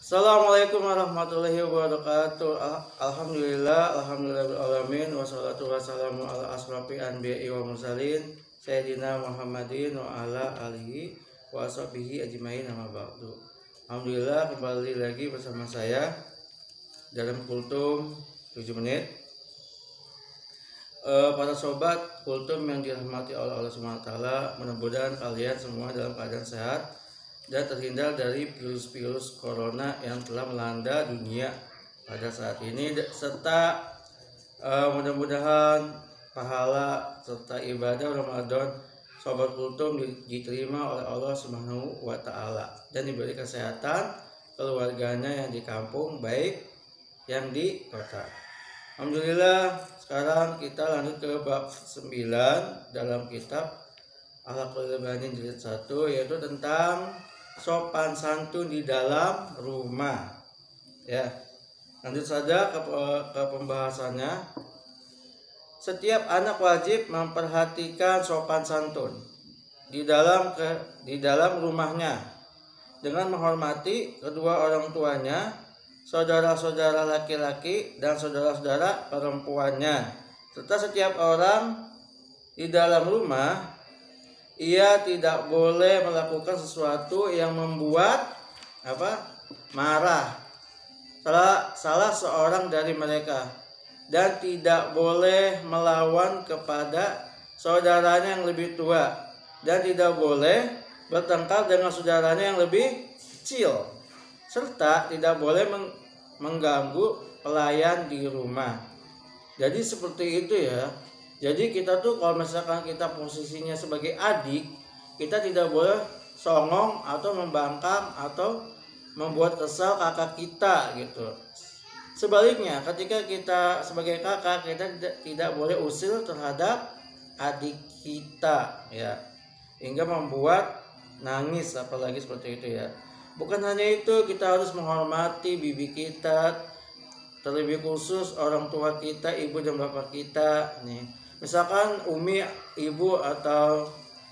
Assalamualaikum warahmatullahi wabarakatuh. Alhamdulillah wassalatu wassalamu ala asrofi anbiya'i wa mursalin Sayyidina Muhammadin wa ala alihi wa ashabihi ajmain amma ba'du. Alhamdulillah kembali lagi bersama saya dalam kultum 7 menit. Para sobat kultum yang dirahmati oleh Allah SWT, mudah-mudahan kalian semua dalam keadaan sehat dan terhindar dari virus-virus corona yang telah melanda dunia pada saat ini, serta mudah-mudahan pahala serta ibadah Ramadan sobat kultum diterima oleh Allah Subhanahu wa Ta'ala dan diberi kesehatan keluarganya yang di kampung baik yang di kota. Alhamdulillah, sekarang kita lanjut ke bab 9 dalam kitab Akhlaqul Ibanin jilid 1, yaitu tentang sopan santun di dalam rumah. Ya, lanjut saja ke pembahasannya. Setiap anak wajib memperhatikan sopan santun di dalam rumahnya dengan menghormati kedua orang tuanya, saudara-saudara laki-laki dan saudara-saudara perempuannya, serta setiap orang di dalam rumah. Ia tidak boleh melakukan sesuatu yang membuat marah salah seorang dari mereka, dan tidak boleh melawan kepada saudaranya yang lebih tua, dan tidak boleh bertengkar dengan saudaranya yang lebih kecil, serta tidak boleh mengganggu pelayan di rumah. Jadi seperti itu ya. Jadi kita tuh kalau misalkan kita posisinya sebagai adik, kita tidak boleh songong atau membangkang atau membuat kesal kakak kita gitu. Sebaliknya, ketika kita sebagai kakak, kita tidak boleh usil terhadap adik kita ya, hingga membuat nangis, apalagi seperti itu ya. Bukan hanya itu, kita harus menghormati bibi kita, terlebih khusus orang tua kita, ibu dan bapak kita nih. Misalkan umi, ibu atau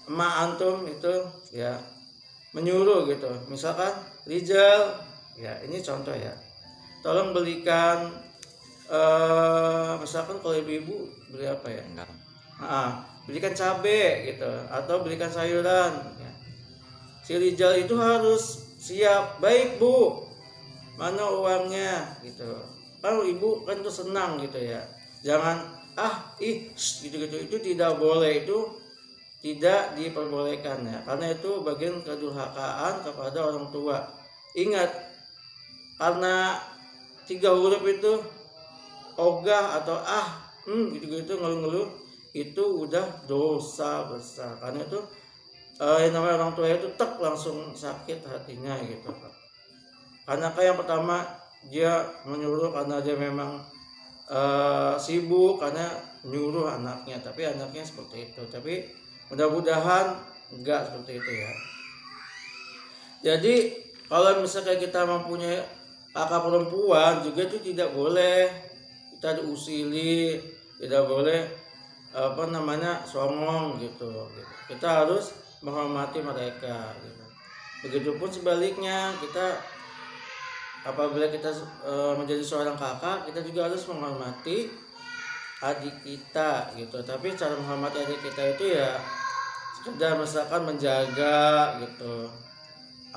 emak antum itu ya menyuruh gitu. Misalkan Rizal, ya ini contoh ya. Tolong belikan misalkan kalau ibu beli apa ya? Belikan cabai gitu atau belikan sayuran ya. Si Rizal itu harus siap, baik bu, mana uangnya gitu. Kalau ibu kan tuh senang gitu ya. Jangan gitu-gitu, itu tidak boleh, itu tidak diperbolehkan ya, karena itu bagian kedurhakaan kepada orang tua. Ingat, karena 3 huruf itu ogah atau gitu-gitu ngeluh-ngeluh, itu udah dosa besar. Karena itu yang namanya orang tua itu langsung sakit hatinya gitu. Karena yang pertama dia menyuruh karena dia memang sibuk, karena nyuruh anaknya, tapi anaknya seperti itu. Tapi mudah-mudahan enggak seperti itu ya. Jadi kalau misalnya kita mempunyai kakak perempuan juga itu tidak boleh kita diusili, tidak boleh songong gitu. Kita harus menghormati mereka gitu. Begitupun sebaliknya, kita apabila kita menjadi seorang kakak, kita juga harus menghormati adik kita gitu. Tapi cara menghormati adik kita itu ya sekedar misalkan menjaga gitu,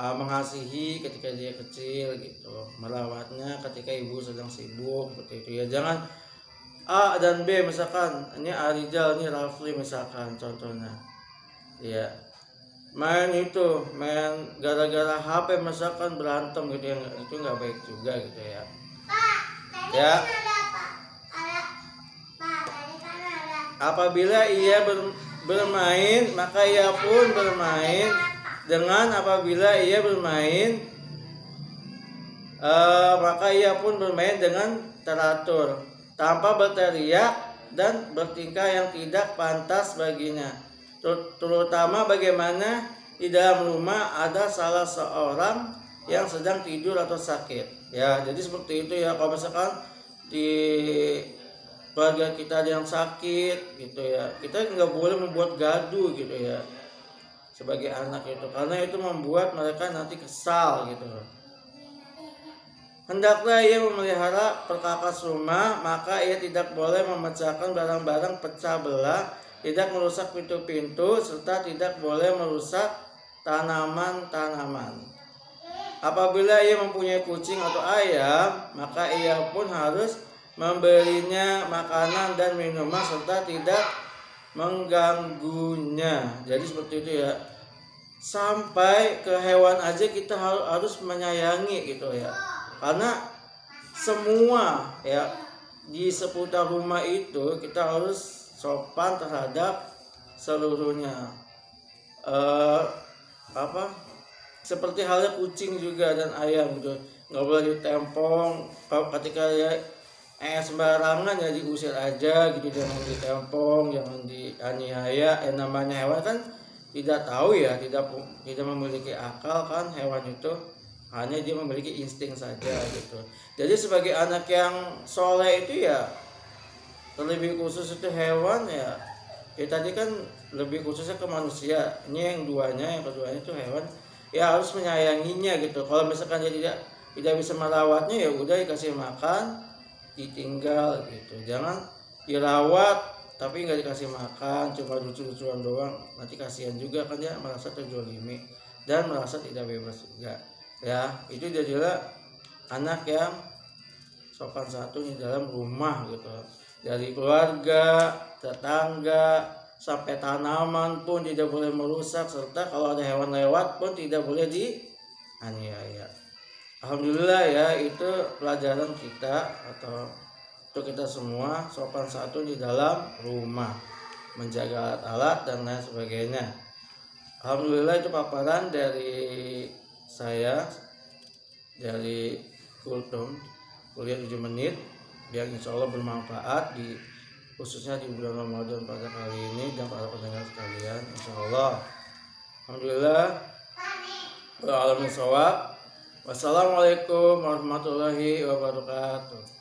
mengasihi ketika dia kecil gitu, merawatnya ketika ibu sedang sibuk seperti itu ya. Jangan A dan B, misalkan ini Arijal, ini Rafli misalkan contohnya ya, main gara-gara HP misalkan berantem gitu ya, itu nggak baik juga gitu ya. Ya. Apabila ia bermain, maka ia pun bermain dengan teratur, tanpa berteriak dan bertingkah yang tidak pantas baginya. Terutama bagaimana di dalam rumah ada salah seorang yang sedang tidur atau sakit ya. Jadi seperti itu ya. Kalau misalkan di keluarga kita ada yang sakit gitu ya, kita nggak boleh membuat gaduh gitu ya sebagai anak itu, karena itu membuat mereka nanti kesal gitu. Hendaklah ia memelihara perkakas rumah, maka ia tidak boleh memecahkan barang-barang pecah belah, tidak merusak pintu-pintu, serta tidak boleh merusak tanaman-tanaman. Apabila ia mempunyai kucing atau ayam, maka ia pun harus memberinya makanan dan minuman serta tidak mengganggunya. Jadi seperti itu ya. Sampai ke hewan aja kita harus menyayangi gitu ya. Karena semua ya di seputar rumah itu kita harus sopan terhadap seluruhnya. Seperti halnya kucing juga dan ayam gitu, nggak boleh ditempong. Ketika ya sembarangan ya diusir aja gitu, jangan ditempong, jangan dianiaya. Namanya hewan kan tidak tahu ya, tidak memiliki akal kan hewan itu, hanya dia memiliki insting saja gitu. Jadi sebagai anak yang soleh itu ya, terlebih khusus itu hewan ya tadi kan lebih khususnya ke manusia. Ini yang keduanya itu hewan ya harus menyayanginya gitu. Kalau misalkan dia tidak bisa merawatnya ya udah dikasih makan, ditinggal gitu. Jangan dirawat tapi nggak dikasih makan, cuma lucu-lucuan doang. Nanti kasihan juga kan dia merasa terzolimi dan merasa tidak bebas juga. Ya itu jadilah anak yang sopan santun di dalam rumah gitu. Dari keluarga, tetangga, sampai tanaman pun tidak boleh merusak, serta kalau ada hewan lewat pun tidak boleh dianiaya. Alhamdulillah ya, itu pelajaran kita atau untuk kita semua, sopan santun di dalam rumah, menjaga alat-alat dan lain sebagainya. Alhamdulillah itu paparan dari saya dari Kultum kuliah 7 menit yang insya Allah bermanfaat khususnya di bulan Ramadan pada kali ini dan para pendengar sekalian, insya Allah. Alhamdulillah. Wassalamualaikum warahmatullahi wabarakatuh.